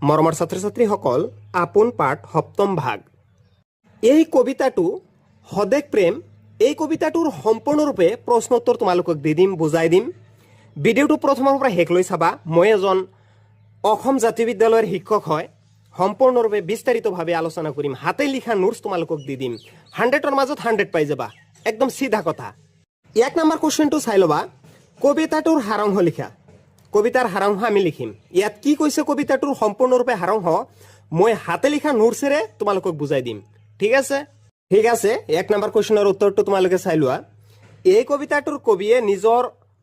মৰমৰ ছাত্ৰ ছাত্ৰীসকল, আপোন পাঠ সপ্তম ভাগ। এই কবিতাটো সদেক প্ৰেম, এই কবিতাটোৰ সম্পূৰ্ণৰূপে প্ৰশ্নোত্তৰ তোমালোকক দি দিম, বুজাই দিম। ভিডিঅ'টো প্ৰথমৰ পৰা শেষলৈ চাবা। মই এজন অসম জাতীয় বিদ্যালয়ৰ শিক্ষক হয়। সম্পূৰ্ণৰূপে বিস্তাৰিতভাৱে আলোচনা কৰিম। হাতে লিখা নোটছ তোমালোকক দি দিম। 100ৰ মাজত 100 পাই যাবা, একদম চিধা কথা। 1 নম্বৰ কুৱেশ্যনটো চাই ল'বা। কবিতাটোৰ সাৰাংশ লিখা। কবিতাৰ সাৰাংশ আমি লিখিম। ইয়াত কি কৈছে কবিতাটোৰ সম্পূৰ্ণৰূপে সাৰাংশ মই হাতে লিখা নোটছেৰে তোমালোকক বুজাই দিম। ঠিক আছে? ঠিক আছে, 1 নম্বৰ কুৱেশ্যনৰ উত্তৰটো তোমালোকে চাই লোৱা। এই কবিতাটোৰ কবিয়ে নিজৰ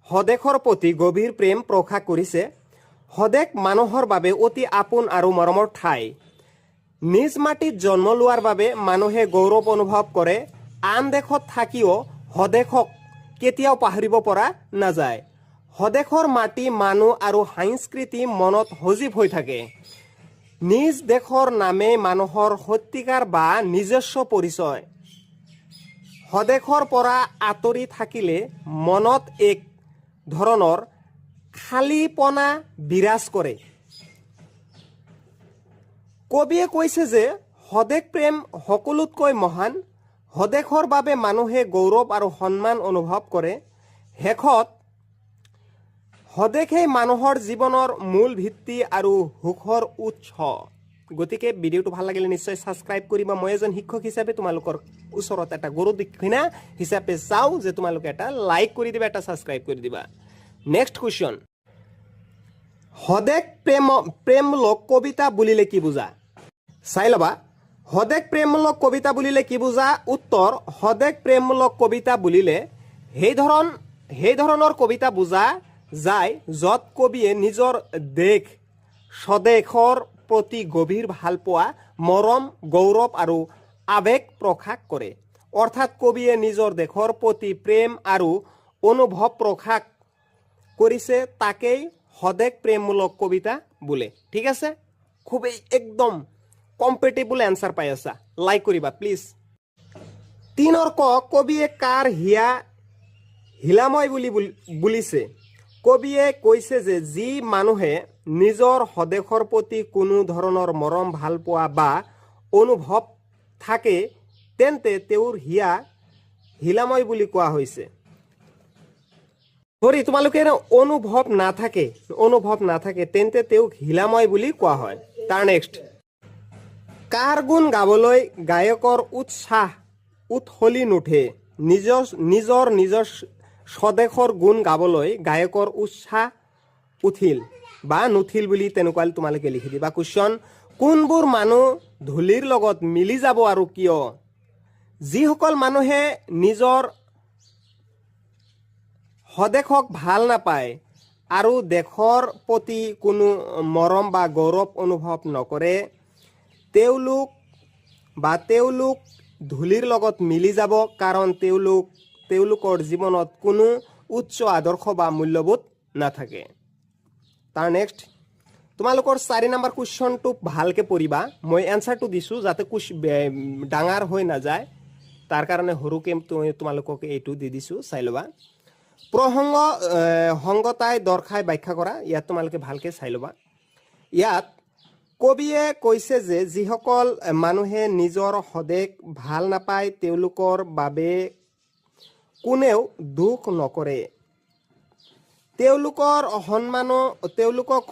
সদেশৰ প্ৰতি গভীৰ প্ৰেম প্ৰকাশ কৰিছে। সদেশ মানুহৰ বাবে অতি আপোন আৰু মৰমৰ ঠাই। নিজ মাটিত জন্ম লোৱাৰ বাবে মানুহে গৌৰৱ অনুভৱ কৰে। আন দেশত থাকিও সদেশক কেতিয়াও পাহৰিব পৰা নাযায়। সদেশৰ মাটি, মানুহ আৰু সংস্কৃতি মনত সজীৱ হৈ থাকে। নিজ দেশৰ নামে মানুহৰ সত্যিকাৰ বা নিজস্ব পৰিচয়। সদেশৰ পৰা আঁতৰি থাকিলে মনত এক ধৰণৰ খালীপনা বিৰাজ কৰে। কবিয়ে কৈছে যে সদেশ প্ৰেম সকলোতকৈ মহান। সদেশৰ বাবে মানুহে গৌৰৱ আৰু সন্মান অনুভৱ কৰে। শেষত সদেশেই মানুহৰ জীৱনৰ মূল ভিত্তি আৰু সুখৰ উৎস। গতিকে ভিডিঅ'টো ভাল লাগিলে নিশ্চয় ছাবস্ক্ৰাইব কৰিবা। মই এজন শিক্ষক হিচাপে তোমালোকৰ ওচৰত এটা গুৰু দক্ষিণা হিচাপে চাওঁ যে তোমালোকে এটা লাইক কৰি দিবা, এটা ছাবস্ক্ৰাইব কৰি দিবা। নেক্সট কুৱেশ্যন, সদেশ প্ৰেমমূলক কবিতা বুলিলে কি বুজা? চাই ল'বা। সদেশ প্ৰেমমূলক কবিতা বুলিলে কি বুজা? উত্তৰ, সদেশ প্ৰেমমূলক কবিতা বুলিলে সেই ধৰণৰ কবিতা বুজা যায় য'ত কবিয়ে নিজৰ দেশ স্বদেশৰ প্ৰতি গভীৰ ভালপোৱা, মৰম, গৌৰৱ আৰু আৱেগ প্ৰকাশ কৰে। অৰ্থাৎ কবিয়ে নিজৰ দেশৰ প্ৰতি প্ৰেম আৰু অনুভৱ প্ৰকাশ কৰিছে, তাকেই সদেশ প্ৰেমমূলক কবিতা বোলে। ঠিক আছে? খুবেই একদম কম্পেটেবল এনচাৰ পাই আছা। লাইক কৰিবা প্লিজ। 3 ক, কবিয়ে কাৰ হিয়া হিলাময় বুলিছে? কবিয়ে কৈছে যে যি মানুহে নিজৰ স্বদেশৰ প্ৰতি কোনো ধৰণৰ মৰম, ভালপোৱা বা অনুভৱ থাকে তেন্তে তেওঁৰ হিয়া হিলাময় বুলি কোৱা হৈছে। ধৰি তোমালোকে অনুভৱ নাথাকে তেন্তে তেওঁক হিলাময় বুলি কোৱা হয়। তাৰ নেক্সট, কাৰ গুণ গাবলৈ গায়কৰ উৎসাহ উৎহলি নুঠে? নিজৰ স্বদেশৰ গুণ গাবলৈ গায়কৰ উৎসাহ উঠিল বা নুঠিল বুলি তেনেকুৱা তোমালোকে লিখি দিবা। কুৱেশ্যন, কোনবোৰ মানুহ ধূলিৰ লগত মিলি যাব আৰু কিয়? যিসকল মানুহে নিজৰ স্বদেশক ভাল নাপায় আৰু দেশৰ প্ৰতি কোনো মৰম বা গৌৰৱ অনুভৱ নকৰে, তেওঁলোক ধূলিৰ লগত মিলি যাব, কাৰণ তেওঁলোকৰ জীৱনত কোনো উচ্চ আদৰ্শ বা মূল্যবোধ নাথাকে। তাৰ নেক্সট, তোমালোকৰ 4 নম্বৰ কুৱেশ্যনটো ভালকৈ পঢ়িবা। মই এনচাৰটো দিছোঁ যাতে ডাঙৰ হৈ নাযায়, তাৰ কাৰণে সৰুকৈ তোমালোকক এইটো দি দিছোঁ, চাই ল'বা। সংগতাই দৰ্শাই ব্যাখ্যা কৰা। ইয়াত তোমালোকে ভালকৈ চাই ল'বা। ইয়াত কবিয়ে কৈছে যে যিসকল মানুহে নিজৰ স্বদেশ ভাল নাপায় তেওঁলোকৰ বাবে কোনেও দুখ নকৰে, তেওঁলোকক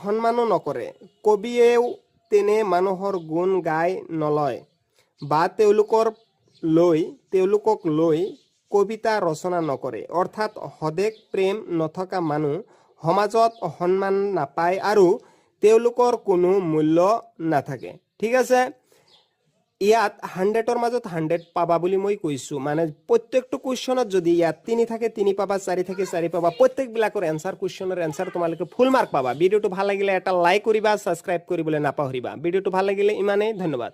সন্মানো নকৰে। কবিয়েও তেনে মানুহৰ গুণ গাই নলয় বা তেওঁলোকক লৈ কবিতা ৰচনা নকৰে। অৰ্থাৎ সদেশ প্ৰেম নথকা মানুহ সমাজত সন্মান নাপায় আৰু তেওঁলোকৰ কোনো মূল্য নাথাকে। ঠিক আছে? ইয়াত 100ৰ মাজত 100 পাবা বুলি মই কৈছোঁ। মানে প্ৰত্যেকটো কুৱেশ্যনত যদি ইয়াত 3 থাকে 3 পাবা, 4 থাকে 4 পাবা। প্ৰত্যেকবিলাকৰ কুৱেশ্যনৰ এনচাৰ তোমালোকে ফুল মাৰ্ক পাবা। ভিডিঅ'টো ভাল লাগিলে এটা লাইক কৰিবা, ছাবস্ক্ৰাইব কৰিবলৈ নাপাহৰিবা। ভিডিঅ'টো ভাল লাগিলে ইমানেই, ধন্যবাদ।